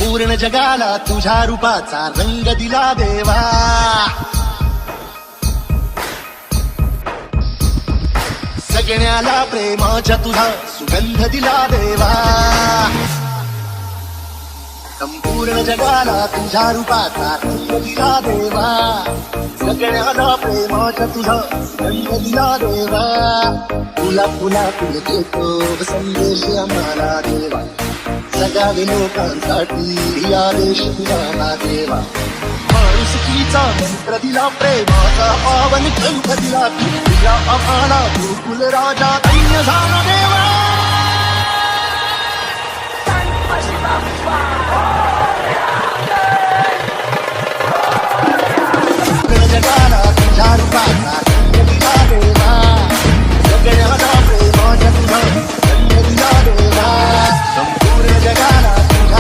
संपूर्ण जगाला तुझ्या रूपाचा रंग दिला देवा. सगळ्याला प्रेमाच्या तुझा सुगंध दिला देवा. संपूर्ण जगाला तुझ्या रूपाचा रंग दिला देवा. सगळ्याला प्रेमाच्या तुझा सुगंध दिला देवा. तुला तुला तुला देतो संदेश आम्हाला देवा. सगळ्या लोकांसाठी आदेश तुला देवा. माणुसकीचा मंत्र दिला, प्रेमाचा पावन ग्रंथ दिला. तुझ्या आम्हाला गोकुल राजा धन्य झाला देवा.